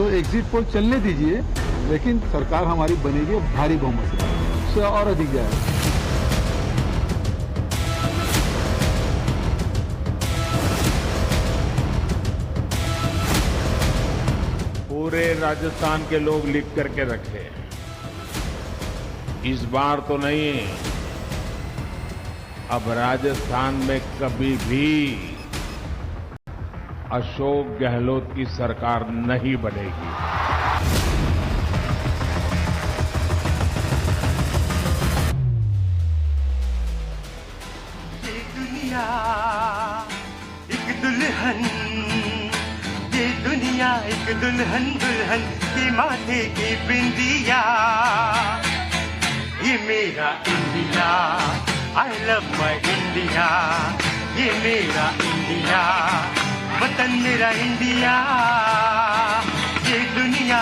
तो exit poll चलने दीजिए, लेकिन सरकार हमारी बनेगी भारी बहुमत से, उससे और अधिक जाएगा। पूरे राजस्थान के लोग लिख करके रखे, इस बार तो नहीं, अब राजस्थान में कभी भी अशोक गहलोत की सरकार नहीं बनेगी। ये दुनिया एक दुल्हन, ये दुनिया एक दुल्हन, दुल्हन के माथे की बिंदिया, ये मेरा India, I love my India, ये मेरा इंडिया, वतन मेरा इंडिया। ये दुनिया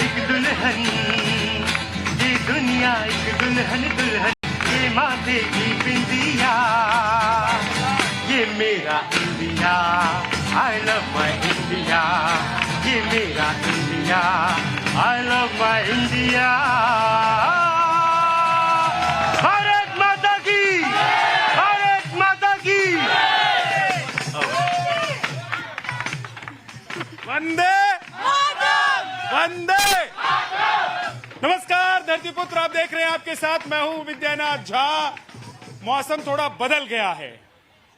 एक दुल्हन, ये दुनिया एक दुल्हन, दुल्हन के माथे की बिंदिया, ये मेरा India, I love my India, ये मेरा India, I love my India. Bharat माता की, भारत माता की। वंदे वंदे। नमस्कार धरती पुत्र, आप देख रहे हैं आपके साथ मैं हूं विद्यानाथ झा। मौसम थोड़ा बदल गया है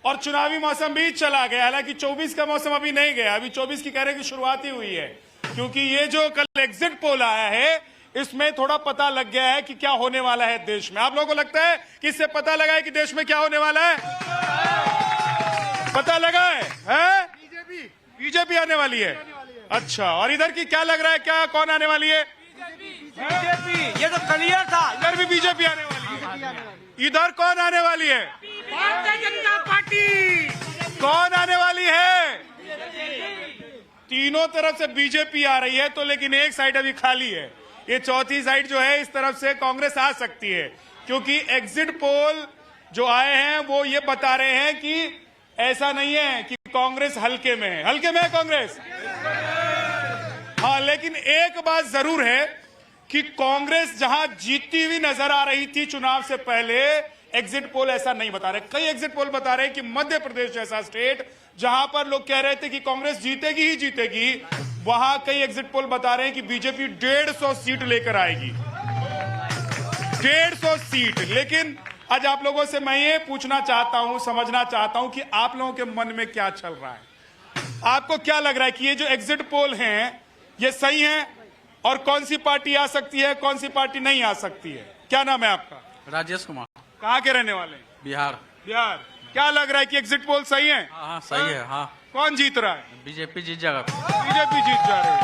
और चुनावी मौसम भी चला गया। हालांकि 24 का मौसम अभी नहीं गया, अभी 24 की कहने की शुरुआत ही हुई है, क्योंकि ये जो कल एग्जिट पोल आया है इसमें थोड़ा पता लग गया है कि क्या होने वाला है देश में। आप लोगों को लगता है कि इससे पता लगा है कि देश में क्या होने वाला है? पता लगा है? बीजेपी आने वाली है। अच्छा, और इधर की क्या लग रहा है, क्या कौन आने वाली है? बीजेपी। ये तो क्लियर था, इधर भी बीजेपी आने वाली है। इधर कौन आने वाली है? भारतीय जनता पार्टी। कौन आने वाली है? तीनों तरफ से बीजेपी आ रही है, तो लेकिन एक साइड अभी खाली है। ये चौथी साइड जो है, इस तरफ से कांग्रेस आ सकती है, क्योंकि एग्जिट पोल जो आए हैं वो ये बता रहे हैं कि ऐसा नहीं है कि कांग्रेस हल्के में है। हल्के में है कांग्रेस, हाँ, लेकिन एक बात जरूर है कि कांग्रेस जहां जीतती हुई नजर आ रही थी चुनाव से पहले, एग्जिट पोल ऐसा नहीं बता रहे। कई एग्जिट पोल बता रहे हैं कि मध्य प्रदेश जैसा स्टेट जहां पर लोग कह रहे थे कि कांग्रेस जीतेगी ही जीतेगी, वहां कई एग्जिट पोल बता रहे हैं कि बीजेपी 150 सीट लेकर आएगी। 150 सीट। लेकिन आज आप लोगों से मैं ये पूछना चाहता हूं, समझना चाहता हूं कि आप लोगों के मन में क्या चल रहा है। आपको क्या लग रहा है कि ये जो एग्जिट पोल हैं ये सही हैं, और कौन सी पार्टी आ सकती है, कौन सी पार्टी नहीं आ सकती है? क्या नाम है आपका? राजेश कुमार। कहाँ के रहने वाले हैं? बिहार। बिहार। क्या लग रहा है कि एग्जिट पोल सही है? हाँ सही है। हाँ, कौन जीत रहा है? बीजेपी जीत जाएगा। बीजेपी जीत जा रही है।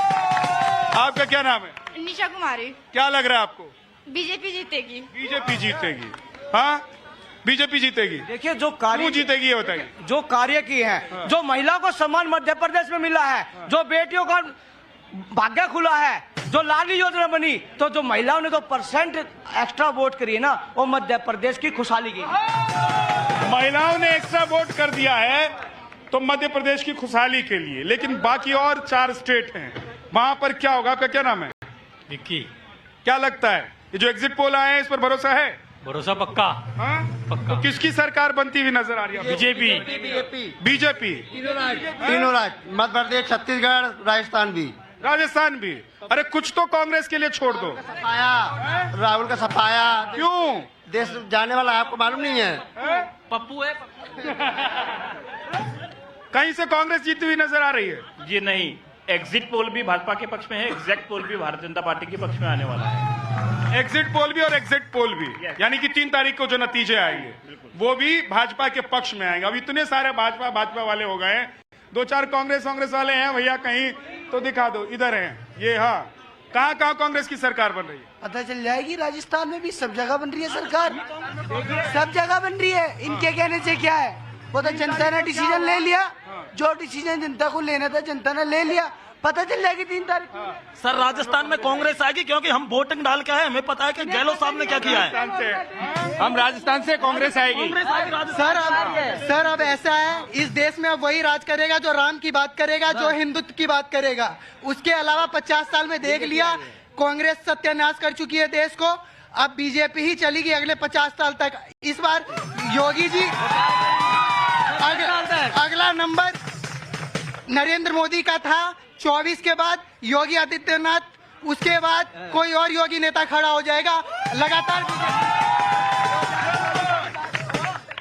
आपका क्या नाम है? निशा कुमारी। क्या लग रहा है आपको? बीजेपी जीतेगी। बीजेपी जीतेगी। हाँ, बीजेपी जीतेगी। देखिए, जो क्यों कार्य जीतेगी ये बताइए। जो कार्य किए हैं, हाँ। जो महिला को सम्मान मध्य प्रदेश में मिला है, जो बेटियों का भाग्य खुला है, जो लाडली योजना बनी, तो जो महिलाओं ने तो परसेंट एक्स्ट्रा वोट करी है ना, वो मध्य प्रदेश की खुशहाली की। महिलाओं ने एक्स्ट्रा वोट कर दिया है तो मध्य प्रदेश की खुशहाली के लिए, लेकिन बाकी और 4 स्टेट हैं, वहां पर क्या होगा? आपका क्या नाम है? विक्की। क्या लगता है ये जो एग्जिट पोल आए हैं इस पर भरोसा है? भरोसा पक्का। हाँ? पक्का। तो किसकी सरकार बनती हुई नजर आ रही है? बीजेपी। बीजेपी। तीनों राज्य, मध्य प्रदेश, छत्तीसगढ़, राजस्थान भी। राजस्थान भी। अरे कुछ तो कांग्रेस के लिए छोड़ दो। सफाया, राहुल का सफाया। क्यों? देश जाने वाला है, आपको मालूम नहीं है? पप्पू है। कहीं से कांग्रेस जीती हुई नजर आ रही है? जी नहीं, एग्जिट पोल भी भाजपा के पक्ष में है, एग्जैक्ट पोल भी भारतीय जनता पार्टी के पक्ष में आने वाला है। एग्जिट पोल भी और एग्जिट पोल भी, यानी कि 3 तारीख को जो नतीजे आएंगे वो भी भाजपा के पक्ष में आएंगे। अब इतने सारे भाजपा वाले हो गए हैं, 2-4 कांग्रेस वाले हैं भैया, कहीं तो दिखा दो। इधर हैं ये। हाँ, कहाँ कांग्रेस की सरकार बन रही है? पता चल जाएगी। राजस्थान में भी सब जगह बन रही है सरकार, सब जगह बन रही है। इनके कहने से क्या है, वो तो जनता ने डिसीजन ले लिया। जो डिसीजन जनता को लेना था जनता ने ले लिया। पता चल जाएगी 3 तारीख को। सर राजस्थान में कांग्रेस आएगी क्योंकि हम वोटिंग डाल के आए, हमें पता है कि गहलोत साहब ने क्या किया है। हम राजस्थान से कांग्रेस आएगी। सर अब ऐसा है, इस देश में अब वही राज करेगा जो राम की बात करेगा, जो हिंदुत्व की बात करेगा। उसके अलावा 50 साल में देख लिया, कांग्रेस सत्यानाश कर चुकी है देश को, अब बीजेपी ही चलेगी अगले 50 साल तक। इस बार योगी जी अगला नंबर नरेंद्र मोदी का था, 24 के बाद योगी आदित्यनाथ, उसके बाद कोई और योगी नेता खड़ा हो जाएगा लगातार।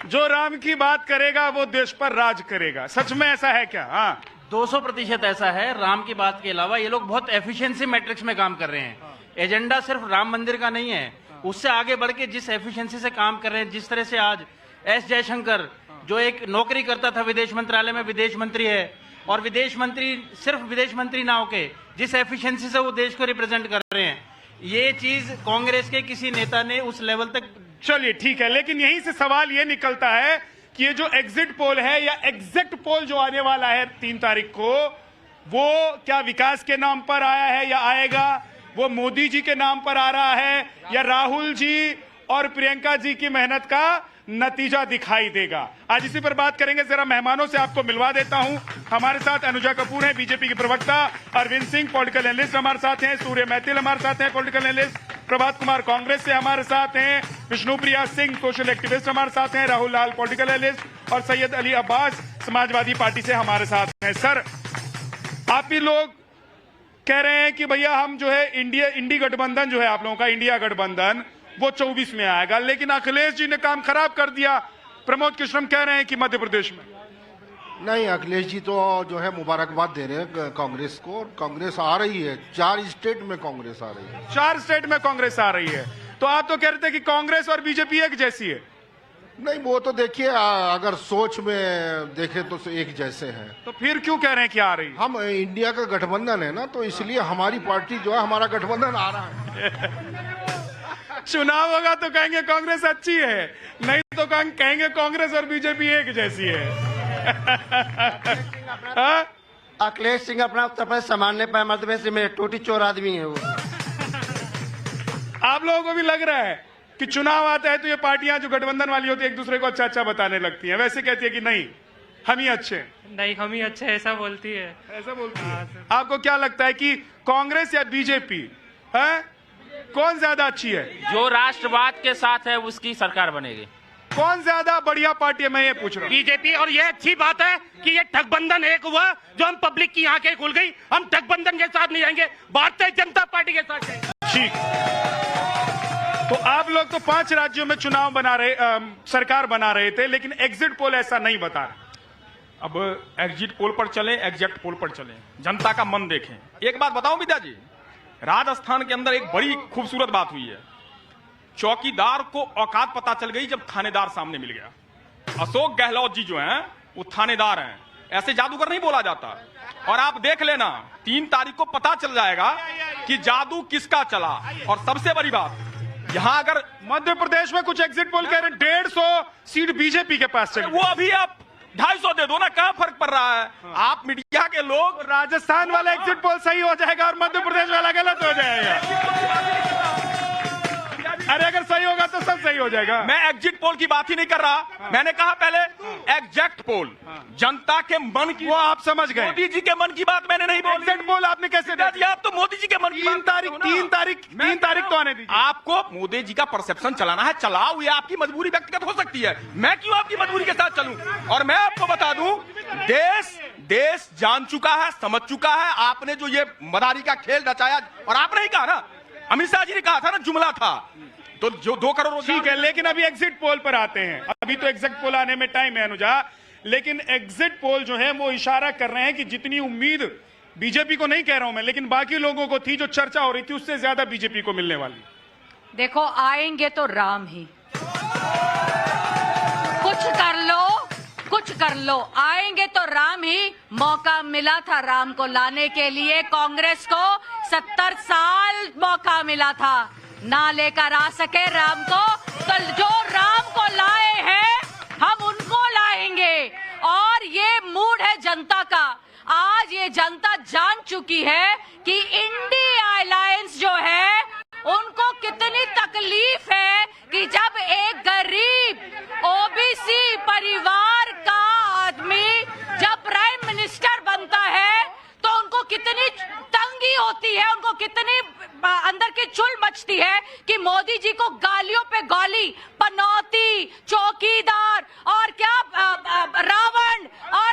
जो राम की बात करेगा वो देश पर राज करेगा। सच में ऐसा है क्या? हाँ, 200% ऐसा है। राम की बात के अलावा ये लोग बहुत एफिशिएंसी मैट्रिक्स में काम कर रहे हैं। एजेंडा सिर्फ राम मंदिर का नहीं है, उससे आगे बढ़ के जिस एफिशिएंसी से काम कर रहे हैं, जिस तरह से आज एस जयशंकर जो एक नौकरी करता था विदेश मंत्रालय में, विदेश मंत्री है, और विदेश मंत्री सिर्फ विदेश मंत्री ना होके जिस एफिशिएंसी से वो देश को रिप्रेजेंट कर रहे हैं, ये चीज कांग्रेस के किसी नेता ने उस लेवल तक। चलिए ठीक है, लेकिन यहीं से सवाल ये निकलता है कि ये जो एग्जिट पोल है या एग्जैक्ट पोल जो आने वाला है 3 तारीख को, वो क्या विकास के नाम पर आया है या आएगा, वो मोदी जी के नाम पर आ रहा है या राहुल जी और प्रियंका जी की मेहनत का नतीजा दिखाई देगा? आज इसी पर बात करेंगे। जरा मेहमानों से आपको मिलवा देता हूं। हमारे साथ अनुजा कपूर हैं, बीजेपी की प्रवक्ता, अरविंद सिंह पॉलिटिकल एनालिस्ट हमारे साथ हैं, सूर्य मैथिल हमारे साथ हैं, पॉलिटिकल एनालिस्ट, प्रभात कुमार कांग्रेस से हमारे साथ हैं, विष्णुप्रिया सिंह सोशल एक्टिविस्ट हमारे साथ हैं, राहुल लाल पॉलिटिकल एनालिस्ट और सैयद अली अब्बास समाजवादी पार्टी से हमारे साथ हैं। सर, आप ही लोग कह रहे हैं कि भैया हम जो है इंडी गठबंधन जो है आप लोगों का, इंडिया गठबंधन, वो 24 में आएगा, लेकिन अखिलेश जी ने काम खराब कर दिया। प्रमोद कृष्णम कह रहे हैं कि मध्य प्रदेश में नहीं, अखिलेश जी तो जो है मुबारकबाद दे रहे हैं कांग्रेस को। कांग्रेस आ रही है, 4 स्टेट में कांग्रेस आ रही है। 4 स्टेट में कांग्रेस आ रही है। तो आप तो कह रहे थे कि कांग्रेस और बीजेपी एक जैसी है। नहीं, वो तो देखिए अगर सोच में देखे तो एक जैसे हैं। तो फिर क्यों कह रहे हैं कि आ रही? हम इंडिया का गठबंधन है ना, तो इसलिए हमारी पार्टी जो है, हमारा गठबंधन आ रहा है। चुनाव होगा तो कहेंगे कांग्रेस अच्छी है, नहीं तो कहेंगे कांग्रेस और बीजेपी एक जैसी है। अखिलेश सिंह अपना उत्तर प्रदेश संभालने पाए, मध्य प्रदेश में टूटी चोर आदमी है वो। आप लोगों को भी लग रहा है कि चुनाव आता है तो ये पार्टियां जो गठबंधन वाली होती है एक दूसरे को अच्छा अच्छा बताने लगती हैं, वैसे कहती है कि नहीं हम ही अच्छे हैं, नहीं हम ही अच्छे, ऐसा बोलती है। ऐसा बोलती है। आपको क्या लगता है कि कांग्रेस या बीजेपी है कौन ज्यादा अच्छी है? जो राष्ट्रवाद के साथ है उसकी सरकार बनेगी। कौन ज्यादा बढ़िया पार्टी है, मैं ये पूछ रहा हूँ। बीजेपी। और ये अच्छी बात है कि ये ठगबंधन एक हुआ, जो हम पब्लिक की आंखें खुल गई। हम ठगबंधन के साथ नहीं जाएंगे, भारतीय जनता पार्टी के साथ जाएंगे। ठीक, तो आप लोग तो 5 राज्यों में चुनाव सरकार बना रहे थे, लेकिन एग्जिट पोल ऐसा नहीं बता रहा। अब एग्जिट पोल पर चले, एग्जैक्ट पोल पर चले, जनता का मन देखें। एक बात बताऊं विद्या जी, राजस्थान के अंदर एक बड़ी खूबसूरत बात हुई है। चौकीदार को औकात पता चल गई जब थानेदार सामने मिल गया। अशोक गहलोत जी जो हैं वो थानेदार हैं, ऐसे जादूगर नहीं बोला जाता। और आप देख लेना 3 तारीख को पता चल जाएगा कि जादू किसका चला। और सबसे बड़ी बात, यहाँ अगर मध्य प्रदेश में कुछ एग्जिट पोल कह रहे हैं 150 सीट बीजेपी के पास चली, वो अभी आप 250 दे दो ना, क्या फर्क पड़ रहा है? आप मीडिया के लोग, राजस्थान वाला एग्जिट पोल सही हो जाएगा और मध्य प्रदेश वाला गलत हो जाएगा। अरे अगर सही होगा तो सब सही हो जाएगा। मैं एग्जिट पोल की बात ही नहीं कर रहा, मैंने कहा पहले एग्जैक्ट पोल, जनता के मन की। वो आप समझ गए, मोदी जी के मन की बात मैंने नहीं बोली। एग्जिट पोल आपने कैसे दिया? आप तो मोदी जी के मन की 3 तारीख तो आने दीजिए। आपको मोदी जी का परसेप्शन चलाना है, चलाओ, ये आपकी मजबूरी व्यक्तिगत हो सकती है। मैं क्यों आपकी मजबूरी के साथ चलूं? और मैं आपको बता दूं, देश जान चुका है, समझ चुका है। आपने जो ये मदारी का खेल रचाया, और आपने ही कहा ना, अमित शाह जी ने कहा था ना, जुमला था, तो जो 2 करोड़। ठीक है, लेकिन अभी एग्जिट पोल पर आते हैं। अभी तो एग्जिट पोल आने में टाइम है अनुजा, लेकिन एग्जिट पोल जो है वो इशारा कर रहे हैं कि जितनी उम्मीद बीजेपी को, नहीं कह रहा हूं मैं, लेकिन बाकी लोगों को थी, जो चर्चा हो रही थी, उससे ज्यादा बीजेपी को मिलने वाली। देखो, आएंगे तो राम ही, कुछ कर लो, आएंगे तो राम ही। मौका मिला था राम को लाने के लिए, कांग्रेस को 70 साल मौका मिला था, ना लेकर आ सके राम को। तो जो राम को लाए हैं हम उनको लाएंगे। और ये मूड है जनता का, आज ये जनता जान चुकी है कि इंडिया अलायंस जो है उनको कितनी तकलीफ है कि जब एक गरीब ओबीसी परिवार का आदमी जब प्राइम मिनिस्टर बनता है तो उनको कितनी तंगी होती है, उनको कितनी अंदर की चुल मचती है कि मोदी जी को गालियों पे गाली, पनौती, चौकीदार और क्या रावण और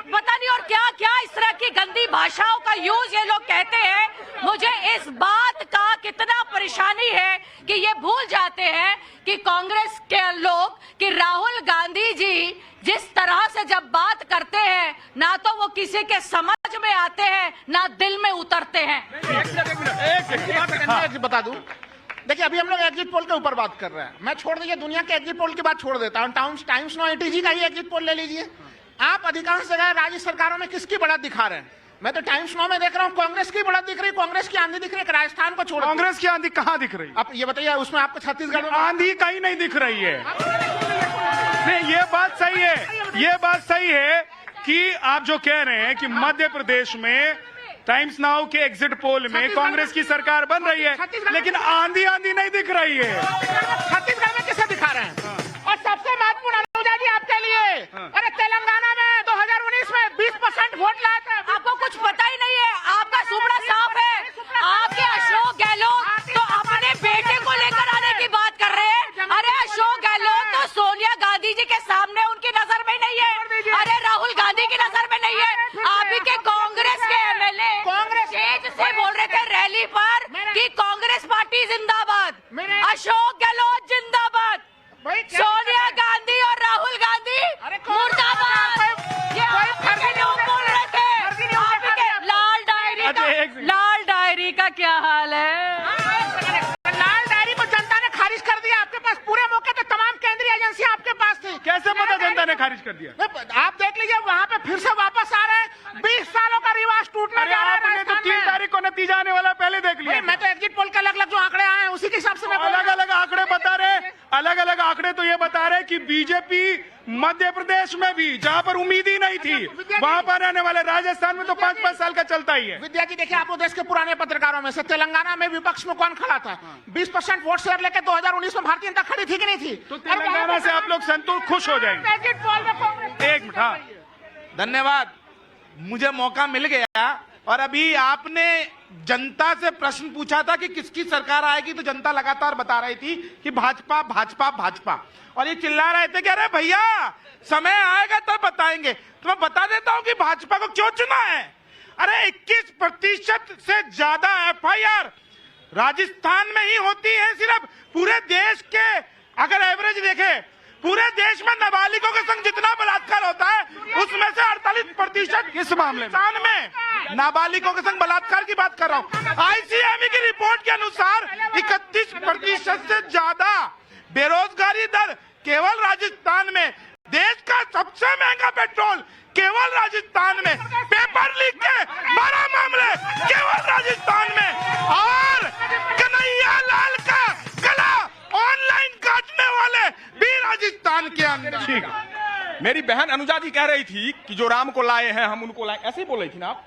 पता नहीं और क्या क्या इस तरह की गंदी भाषाओं का यूज ये लोग कहते हैं। मुझे इस बात का कितना परेशानी है कि ये भूल जाते हैं कि कांग्रेस के लोग कि राहुल गांधी जी जिस तरह से जब बात करते हैं ना तो वो किसी के समझ में आते हैं ना दिल में उतरते हैं। एक बता दूं, देखिए अभी हम लोग एग्जिट पोल के ऊपर बात कर रहे हैं। मैं छोड़ दीजिए दुनिया के एग्जिट पोल की बात छोड़ देता हूं, टाइम्स नाउ एटीजी का ही एग्जिट पोल ले लीजिए। आप अधिकांश जगह राज्य सरकारों में किसकी बढ़त दिखा रहे हैं? मैं तो टाइम्स नाउ में देख रहा हूं कांग्रेस की बढ़त दिख रही, कांग्रेस की आंधी दिख रही है। राजस्थान को छोड़, कांग्रेस की आंधी कहाँ दिख रही? आप ये बताइए, उसमें आपको छत्तीसगढ़ में आंधी कहीं नहीं दिख रही है। नहीं, ये बात सही है, ये बात सही है कि आप जो कह रहे हैं कि मध्य प्रदेश में टाइम्स नाउ के एग्जिट पोल में कांग्रेस की सरकार बन रही है, लेकिन आंधी नहीं दिख रही है। छत्तीसगढ़ में किसे दिखा रहे हैं? और सबसे महत्वपूर्ण अनुजा जी आपके लिए, अरे तेलंगाना में 2019 में 20% वोट लाए थे। आपको कुछ पता ही नहीं है, आपका सुपड़ा साफ है। आपके अशोक गहलोत तो अपने बेटे को लेकर आने की बात कर रहे हैं। अरे अशोक गहलोत तो सोनिया गांधी जी के सामने उनकी नजर में नहीं है, अरे राहुल गांधी की नजर में नहीं है। आप ही के कांग्रेस के एमएलए स्टेज से बोल रहे थे रैली पर कि कांग्रेस पार्टी जिंदाबाद, अशोक गहलोत जिंदाबाद, सोनिया गांधी और राहुल गांधी मुर्दाबाद। ये आपके लोग बोल रहे थे। आप ही के लाल डायरी का क्या हाल है? लाल डायरी को जनता ने खारिज कर दिया। आपके पास पूरे मौके पे तमाम केंद्रीय एजेंसियां आपके पास थी। कैसे पता जनता ने खारिज कर दिया? आप देख लीजिए, वहाँ पे फिर से वापस आ रहे हैं। 20 सालों का रिवाज टूटने जा रहा है। आपने तो 3 तारीख को नतीजा आने वाला पहले देख लिया। मैं तो एग्जिट पोल के अलग-अलग जो आंकड़े आए हैं उसी के हिसाब से मैं अलग अलग आंकड़े बता रहे, अलग अलग आंकड़े तो ये बता रहे कि बीजेपी मध्य प्रदेश में भी जहां पर उम्मीद ही नहीं थी वहां पर आने वाले, राजस्थान में तो 5-5 साल का चलता ही है। विद्या जी देखिए, आप देश के पुराने पत्रकारों में से तेलंगाना में विपक्ष में कौन खड़ा था? 20% वोट शेयर लेकर 2019 में भारतीय जनता खड़ी थी कि नहीं थी? तो तेलंगाना से आप लोग संतुष्ट खुश हो जाएंगे। एक मिनट, हाँ धन्यवाद, मुझे मौका मिल गया। और अभी आपने जनता से प्रश्न पूछा था कि किसकी सरकार आएगी, तो जनता लगातार बता रही थी कि भाजपा भाजपा भाजपा, और ये चिल्ला रहे थे कि अरे भैया समय आएगा तब बताएंगे। तो मैं बता देता हूं कि भाजपा को क्यों चुना है। अरे 21% से ज्यादा एफआईआर राजस्थान में ही होती है। सिर्फ पूरे देश के अगर एवरेज देखें, पूरे देश में नाबालिगों के संग जितना बलात्कार होता है उसमें से 48% किस मामले में नाबालिगों के संग बलात्कार की बात कर रहा हूँ। आईसीएमई की रिपोर्ट के अनुसार 31% से ज्यादा बेरोजगारी दर केवल राजस्थान में। देश का सबसे महंगा पेट्रोल केवल राजस्थान में। पेपर लीक के 12 मामले केवल राजस्थान में। और कन्हैया लाल का गला ऑनलाइन काटने वाले भी राजस्थान के अंदर। ठीक, मेरी बहन अनुजा जी कह रही थी कि जो राम को लाए हैं हम उनको लाए, ऐसे ही बोल रही थी ना आप?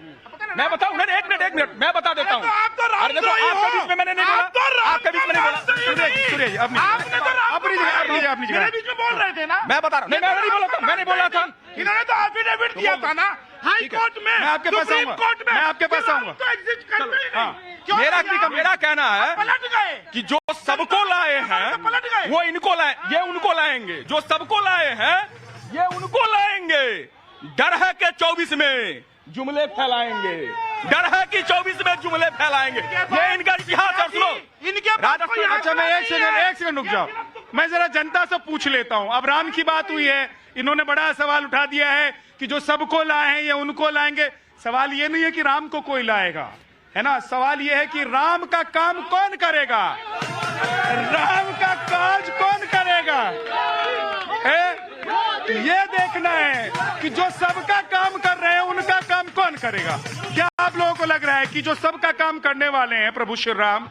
मैं बताऊं, नहीं एक मिनट मैं बता देता हूं। अरे देखो, आपके बीच में मैंने नहीं बोला, आपके बीच में नहीं बोला। सूर्य जी, अब मेरे बीच में बोल रहे थे ना। मैं बता रहा हूं, नहीं मैं नहीं बोला था, मैं नहीं बोला था। इन्होंने तो एफिडेविट दिया था ना हाई कोर्ट में, मैं आपके पास आऊंगा, मैं आपके पास आऊंगा। तो एग्जिट करते ही नहीं। मेरा कहना है पलट गए कि जो सबको लाए हैं वो इनको लाए, ये उनको लाएंगे। जो सबको लाए हैं ये उनको लाएंगे। डर है कि 24 में जुमले फैलाएंगे, डर है कि 24 में जुमले फैलाएंगे। ये इनका इतिहास है। सुनो, इनके अच्छा मैं एक सेकंड रुक जाओ, मैं जरा जनता से पूछ लेता हूं। अब राम की बात हुई है, इन्होंने बड़ा सवाल उठा दिया है कि जो सबको लाए हैं ये उनको लाएंगे। सवाल ये नहीं है कि राम को कोई लाएगा, है ना। सवाल ये है कि राम का काम कौन करेगा, राम का काज कौन करेगा। ये देखना है कि जो सबका काम कर रहे हैं उनका काम कौन करेगा। क्या आप लोगों को लग रहा है कि जो सबका काम करने वाले हैं प्रभु श्री राम,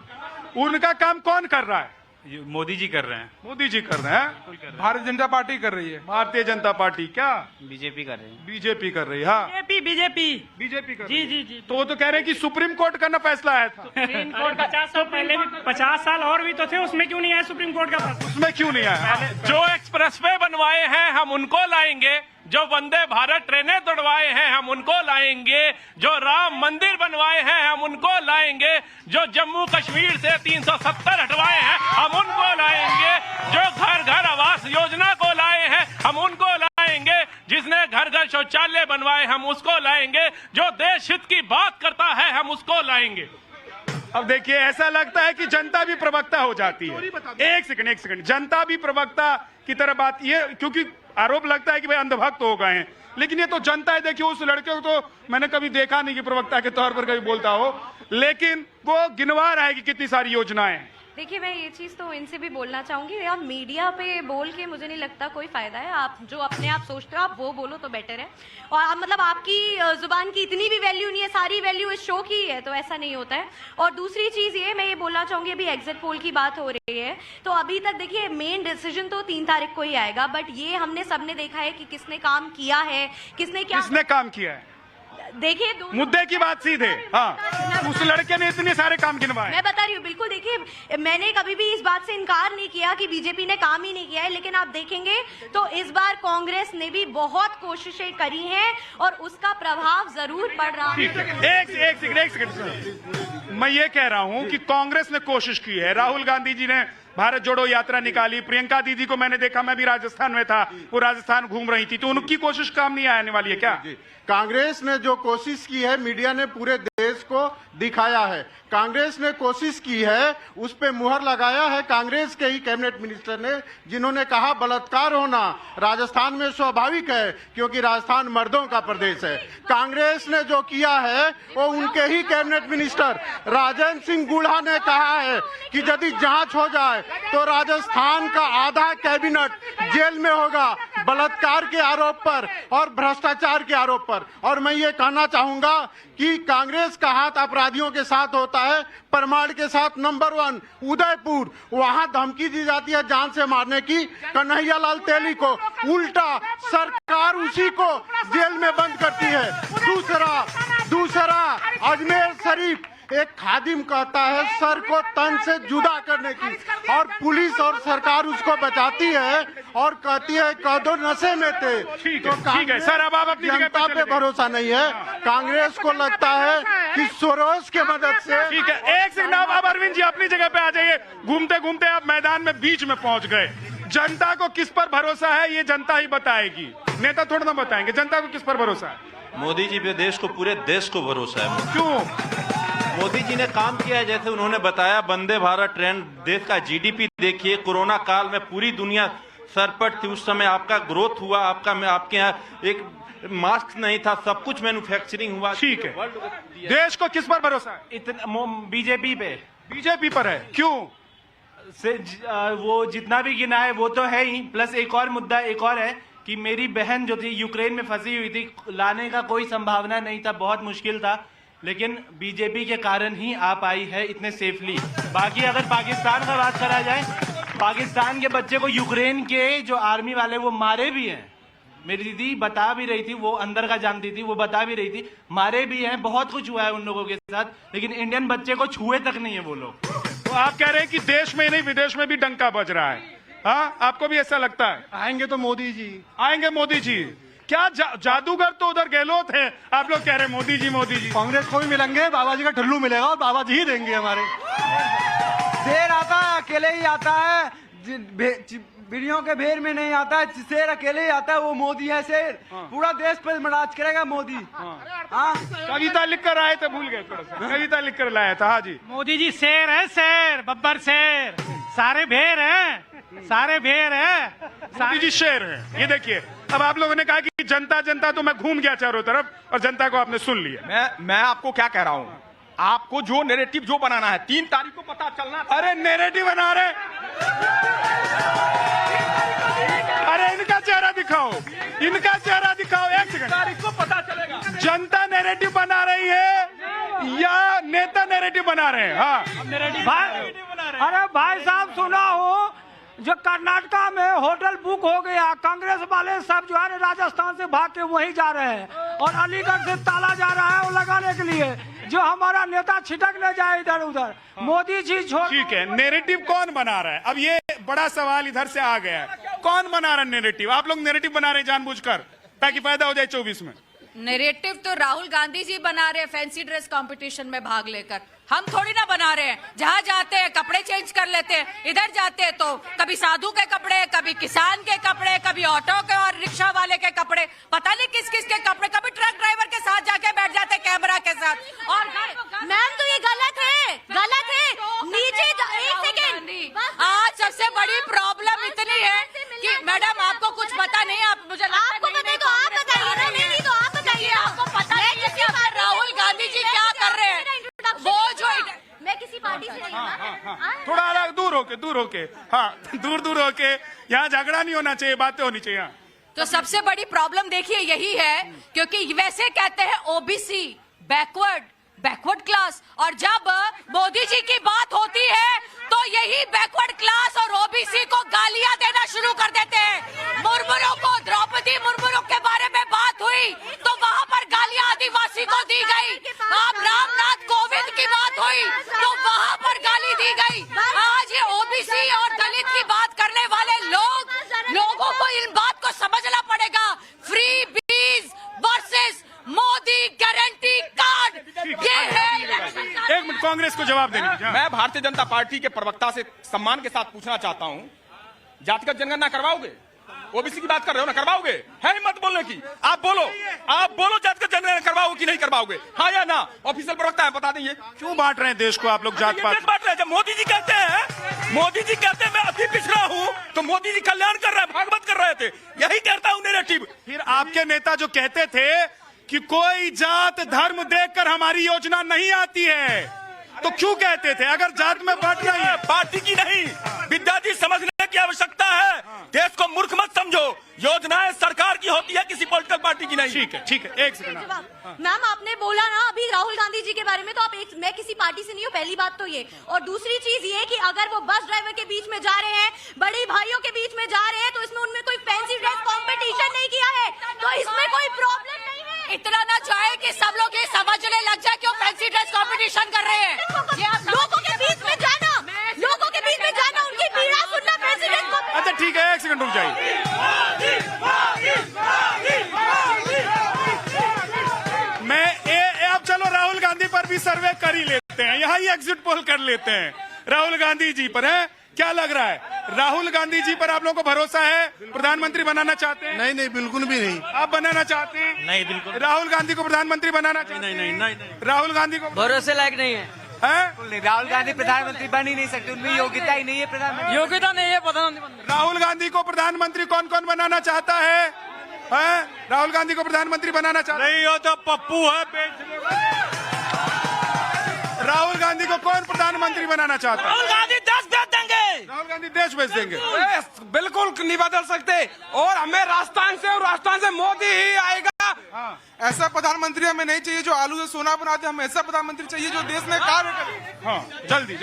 उनका काम कौन कर रहा है? मोदी जी कर रहे हैं। मोदी जी कर रहे हैं, भारतीय जनता पार्टी कर रही है। भारतीय जनता पार्टी क्या? बीजेपी कर रहे हैं। बीजेपी कर रही है। हाँ, बीजेपी कर रही है। जी तो वो तो कह रहे हैं कि सुप्रीम कोर्ट का ना फैसला आया था। सुप्रीम कोर्ट 50 साल पहले भी 50 साल और भी तो थे, उसमें क्यों नहीं आया सुप्रीम कोर्ट का फैसला? उसमें क्यों नहीं आया? जो एक्सप्रेसवे बनवाए हैं हम उनको लाएंगे, जो वंदे भारत ट्रेनें दौड़वाए हैं हम उनको लाएंगे, जो राम मंदिर बनवाए हैं हम उनको लाएंगे, जो जम्मू कश्मीर से 370 हटवाए हैं हम उनको लाएंगे, जो घर घर आवास योजना को लाए हैं हम उनको लाएंगे, जिसने घर घर शौचालय बनवाए हम उसको लाएंगे, जो देश हित की बात करता है हम उसको लाएंगे। अब देखिए, ऐसा लगता है कि जनता भी प्रवक्ता हो जाती है। एक सेकंड, जनता भी प्रवक्ता की तरह बात, ये क्योंकि आरोप लगता है कि भाई अंधभक्त हो गए हैं, लेकिन ये तो जनता है। देखिए, उस लड़के को तो मैंने कभी देखा नहीं कि प्रवक्ता के तौर पर कभी बोलता हो, लेकिन वो गिनवा रहा है कि कितनी सारी योजनाएं हैं। देखिए, मैं ये चीज़ तो इनसे भी बोलना चाहूंगी, यार मीडिया पे बोल के मुझे नहीं लगता कोई फायदा है। आप जो अपने आप सोचते हो आप वो बोलो तो बेटर है। और मतलब आपकी जुबान की इतनी भी वैल्यू नहीं है, सारी वैल्यू इस शो की है, तो ऐसा नहीं होता है। और दूसरी चीज़ ये मैं ये बोलना चाहूंगी, अभी एग्जिट पोल की बात हो रही है, तो अभी तक देखिए मेन डिसीजन तो 3 तारीख को ही आएगा, बट ये हमने सबने देखा है कि किसने काम किया है, किसने काम किया है। देखिए मुद्दे की बात सीधे, हाँ, उस लड़के ने इतने सारे काम गिनवाए। मैं बता रही हूँ, बिल्कुल। देखिए, मैंने कभी भी इस बात से इनकार नहीं किया कि बीजेपी ने काम ही नहीं किया है, लेकिन आप देखेंगे तो इस बार कांग्रेस ने भी बहुत कोशिशें करी हैं और उसका प्रभाव जरूर पड़ रहा है। एक सेकंड, मैं ये कह रहा हूँ कि कांग्रेस ने कोशिश की है। राहुल गांधी जी ने भारत जोड़ो यात्रा निकाली, प्रियंका दीदी को मैंने देखा, मैं भी राजस्थान में था, वो राजस्थान घूम रही थी, तो उनकी कोशिश काम नहीं आने वाली है क्या? कांग्रेस ने जो कोशिश की है, मीडिया ने पूरे देश को दिखाया है। कांग्रेस ने कोशिश की है, उस पे मुहर लगाया है कांग्रेस के ही कैबिनेट मिनिस्टर ने, जिन्होंने कहा बलात्कार होना राजस्थान में स्वाभाविक है क्योंकि राजस्थान मर्दों का प्रदेश है। कांग्रेस ने जो किया है वो उनके ही कैबिनेट मिनिस्टर राजेंद्र सिंह गुढ़ा ने कहा है कि यदि जांच हो जाए तो राजस्थान का आधा कैबिनेट जेल में होगा बलात्कार के आरोप पर और भ्रष्टाचार के आरोप पर। और मैं ये कहना चाहूंगा कि कांग्रेस का हाथ अपराधियों के साथ होता है, परमाड़ के साथ नंबर 1 उदयपुर, वहां धमकी दी जाती है जान से मारने की, कन्हैया लाल तेली को, उल्टा सरकार उसी को जेल में बंद करती है। दूसरा अजमेर शरीफ, एक खादिम कहता है सर को तन से जुदा करने की, और पुलिस और सरकार उसको बचाती है और कहती है कह दो नशे में थे। ठीक है सर, अब आप अपनी जनता पे भरोसा नहीं है। कांग्रेस को लगता है कि सोरोस के मदद से। ठीक है, एक सेकंड, अब अरविंद जी अपनी जगह पे आ जाइए। घूमते घूमते आप मैदान में बीच में पहुंच गए। जनता को किस पर भरोसा है ये जनता ही बताएगी, नेता थोड़ा ना बताएंगे। जनता को किस पर भरोसा है? मोदी जी पे देश को, पूरे देश को भरोसा है। क्यों? मोदी जी ने काम किया है, जैसे उन्होंने बताया वंदे भारत ट्रेन, देश का जीडीपी देखिए, कोरोना काल में पूरी दुनिया सरपट थी, उस समय आपका ग्रोथ हुआ, आपके यहाँ एक मास्क नहीं था, सब कुछ मैन्युफैक्चरिंग हुआ। ठीक है, देश को किस पर भरोसा है? इतना बीजेपी पे। बीजेपी पर है, क्यों? वो जितना भी गिना है वो तो है ही, प्लस एक और मुद्दा एक और है कि मेरी बहन जो थी यूक्रेन में फंसी हुई थी, लाने का कोई संभावना नहीं था, बहुत मुश्किल था, लेकिन बीजेपी के कारण ही आ पाई है इतने सेफली। बाकी अगर पाकिस्तान का बात करा जाए, पाकिस्तान के बच्चे को यूक्रेन के जो आर्मी वाले वो मारे भी हैं। मेरी दीदी बता भी रही थी, वो अंदर का जानती थी, वो बता भी रही थी, मारे भी हैं, बहुत कुछ हुआ है उन लोगों के साथ, लेकिन इंडियन बच्चे को छुए तक नहीं है वो लोग। तो आप कह रहे हैं कि देश में नहीं विदेश में भी डंका बज रहा है, हाँ? आपको भी ऐसा लगता है? आएंगे तो मोदी जी आएंगे। मोदी जी क्या जादूगर तो उधर गहलोत है, आप लोग कह रहे हैं मोदी जी मोदी जी। कांग्रेस को भी मिलेंगे, बाबा जी का ठुल्लू मिलेगा और बाबा जी ही देंगे हमारे। शेर आता है अकेले ही आता है, बिड़ियों के भेड़ में नहीं आता है, शेर अकेले ही आता है, वो मोदी है शेर। पूरा देश पर राज करेगा मोदी। कविता लिख कर आए थे, भूल गए थोड़ा सा, कविता लिख कर लाया था। हाँ जी, मोदी जी शेर है, शेर बब्बर शेर, सारे भेड़ हैं, सारे भेड़ हैं, मोदी जी शेर है। ये देखिए, अब आप लोगों ने कहा कि जनता जनता, तो मैं घूम गया चारों तरफ और जनता को आपने सुन लिया। मैं आपको क्या कह रहा हूँ, आपको जो नैरेटिव जो बनाना है 3 तारीख को पता चलना। अरे नैरेटिव बना रहे, अरे इनका चेहरा दिखाओ, इनका चेहरा दिखाओ। 1 सेकंड, तारीख को पता चलेगा। जनता नैरेटिव बना रही है या नेता नैरेटिव बना रहे हैं? हाँ, अरे भाई साहब सुना हो, जो कर्नाटका में होटल बुक हो गया, कांग्रेस वाले सब जो है राजस्थान से भाग के वहीं जा रहे हैं, और अलीगढ़ से ताला जा रहा है वो लगाने के लिए, जो हमारा नेता छिटक ले जाए इधर उधर। मोदी जी छोड़। ठीक है, नैरेटिव कौन बना रहा है? अब ये बड़ा सवाल इधर से आ गया है, कौन बना रहा है नैरेटिव? आप लोग नैरेटिव बना रहे हैं जानबूझकर ताकि फायदा हो जाए 24 में। नैरेटिव तो राहुल गांधी जी बना रहे हैं फैंसी ड्रेस कंपटीशन में भाग लेकर, हम थोड़ी ना बना रहे हैं। जहाँ जाते हैं कपड़े चेंज कर लेते हैं, इधर जाते हैं तो कभी साधु के कपड़े, कभी किसान के कपड़े, कभी ऑटो के और रिक्शा वाले के कपड़े, पता नहीं किस किस के कपड़े, कभी ट्रक ड्राइवर के साथ जाके बैठ जाते हैं कैमरा के साथ। और मैम तो ये गलत है, गलत है। नीचे एक सेकेंड, आज सबसे बड़ी प्रॉब्लम इतनी है कि मैडम आपको कुछ पता नहीं, आप मुझे आपको पता है तो आप बताइए, नहीं तो आप बताइए, आपको पता नहीं कि राहुल गांधी जी क्या कर रहे हैं। वो जो मैं किसी पार्टी से नहीं हूँ, थोड़ा अलग दूर होके, हाँ, दूर होके, यहाँ झगड़ा नहीं होना चाहिए, बातें होनी चाहिए। तो सबसे बड़ी प्रॉब्लम देखिए यही है, क्योंकि वैसे कहते हैं ओबीसी बैकवर्ड क्लास, और जब मोदी जी की बात होती है तो यही बैकवर्ड क्लास और ओबीसी को गालियां देना शुरू कर देते हैं। मुर्मू को, द्रौपदी मुर्मू के बारे में बात हुई तो वहाँ पर गालियां आदिवासी को दी गई। अब रामनाथ कोविंद की बात हुई तो वहाँ पर गाली दी गई। आज ये ओबीसी और दलित की बात करने वाले लोगों को इन बात को समझना पड़ेगा। फ्री बीज वर्सेस मोदी गारंटी कार्ड, ये है। एक मिनट, कांग्रेस को जवाब देने दीजिए। मैं भारतीय जनता पार्टी के प्रवक्ता से सम्मान के साथ पूछना चाहता हूं, जातिगत जनगणना करवाओगे? ओबीसी की बात कर रहे हो ना, करवाओगे? है हिम्मत बोलने की? आप बोलो जातिगत जनगणना करवाओगे कि नहीं करवाओगे, हाँ या ना? ऑफिशियल प्रवक्ता है, बता देंगे। क्यों बांट रहे हैं देश को आप लोग जात पात? बांट रहे हैं। जब मोदी जी कहते हैं मैं अति पिछड़ा हूं, तो मोदी जी कल्याण कर रहे हैं, भागवत कर रहे थे। यही कहता हूं नैरेटिव। फिर आपके नेता जो कहते थे कि कोई जात धर्म देखकर हमारी योजना नहीं आती है, तो क्यों कहते थे? अगर जात में बांट रही है, पार्टी की नहीं, विद्यार्थी समझने की आवश्यकता है। देश को मूर्ख मत समझो, योजनाएं सरकार की होती है, किसी पॉलिटिकल पार्टी की नहीं। ठीक है, एक सेकंड। मैम आपने बोला ना अभी राहुल गांधी जी के बारे में, तो आप मैं किसी पार्टी से नहीं हूँ, पहली बात तो ये। और दूसरी चीज ये कि अगर वो बस ड्राइवर के बीच में जा रहे हैं, बड़े भाइयों के बीच में जा रहे हैं, तो इसमें उनमें कोई फैंसी ड्रेस कॉम्पिटिशन नहीं किया है, तो इसमें कोई प्रॉब्लम नहीं है। इतना ना चाहे कि सब लोग ये समझने लग जाए क्यों फैंसी ड्रेस कॉम्पिटिशन कर रहे हैं। लोगों के बीच में जाना, उनकी पीड़ा सुनना, फैंसी ड्रेस। अच्छा ठीक है, एक सेकंड रुक जाइए। अब चलो राहुल गांधी पर भी सर्वे कर ही लेते हैं, यहाँ ही एग्जिट पोल कर लेते हैं। राहुल गांधी जी पर है, क्या लग रहा है? राहुल गांधी जी पर आप लोगों को भरोसा है? प्रधानमंत्री बनाना चाहते हैं? नहीं, बिल्कुल भी नहीं। आप बनाना चाहते हैं? नहीं, बिल्कुल राहुल गांधी को प्रधानमंत्री बनाना चाहते हैं? नहीं। राहुल गांधी को भरोसे लायक नहीं है। राहुल गांधी प्रधानमंत्री बन ही नहीं सकते, उनमें योग्यता ही नहीं है। प्रधानमंत्री योग्यता नहीं है, प्रधानमंत्री। राहुल गांधी को प्रधानमंत्री कौन कौन बनाना चाहता है? राहुल गांधी को प्रधानमंत्री बनाना चाहता नहीं हो तो पप्पू है। राहुल गांधी को कौन प्रधानमंत्री बनाना चाहता है? राहुल गांधी देश बेच देंगे। राहुल गांधी देश बेच देंगे। बिल्कुल नहीं बदल सकते, और हमें राजस्थान से मोदी ही आएगा। ऐसा प्रधानमंत्री हमें नहीं चाहिए जो आलू से सोना बनाते, हमें ऐसा प्रधानमंत्री चाहिए जो देश में कार्य करे। हाँ, जल्दी।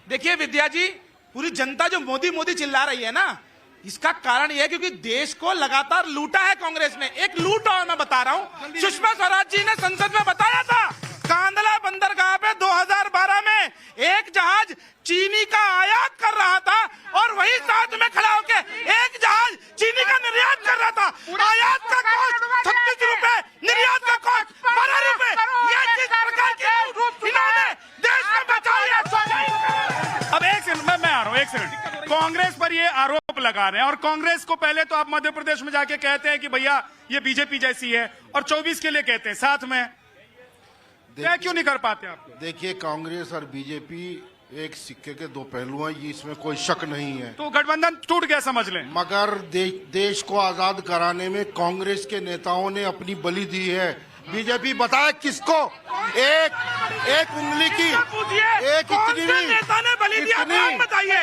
देखिए विद्या जी, पूरी जनता जो मोदी चिल्ला रही है ना, इसका कारण यह है क्योंकि देश को लगातार लूटा है कांग्रेस ने। एक लूट और मैं बता रहा हूँ, सुषमा स्वराज जी ने संसद में बताया था, कांदला बंदरगाह पे 2012 में एक जहाज चीनी का आयात कर रहा था, और वही साथ में खड़ा होकर एक जहाज चीनी का निर्यात कर रहा था। आयात का कॉस्ट 36 रुपए, निर्यात का कॉस्ट 12 रुपए। ये किस प्रकार की इन्होंने देश में बचाई है? अब एक सेकंड, मैं आ रहा हूँ, एक सेकंड। कांग्रेस पर ये आरोप लगा रहे हैं, और कांग्रेस को पहले तो आप मध्य प्रदेश में जाके कहते हैं कि भैया ये बीजेपी जैसी है, और 24 के लिए कहते हैं साथ में। क्या क्यों नहीं कर पाते आप? देखिए, कांग्रेस और बीजेपी एक सिक्के के दो पहलू हैं, ये इसमें कोई शक नहीं है। तो गठबंधन टूट गया समझ लें। मगर देश को आजाद कराने में कांग्रेस के नेताओं ने अपनी बलि दी है। बीजेपी बताए किसको? एक उंगली की, एक इतनी नेता ने बलि दिया, नाम बताइए।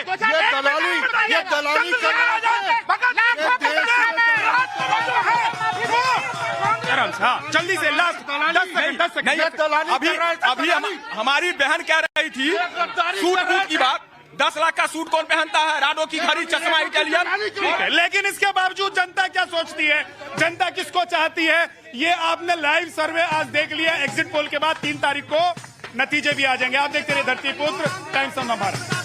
ये दलाली कर रहा है। चांस। हाँ जल्दी से लास्ट 10 सेकंड। अभी हमारी बहन कह रही थी सूट बूट की बात। 10 लाख का सूट कौन पहनता है? राडो की घड़ी, चश्मा, इटालियन। ठीक है, लेकिन इसके बावजूद जनता क्या सोचती है, जनता किसको चाहती है, ये आपने लाइव सर्वे आज देख लिया। एग्जिट पोल के बाद 3 तारीख को नतीजे भी आ जाएंगे। आप देखते रहिए धरती पुत्र, टाइम्स ऑफ भारत।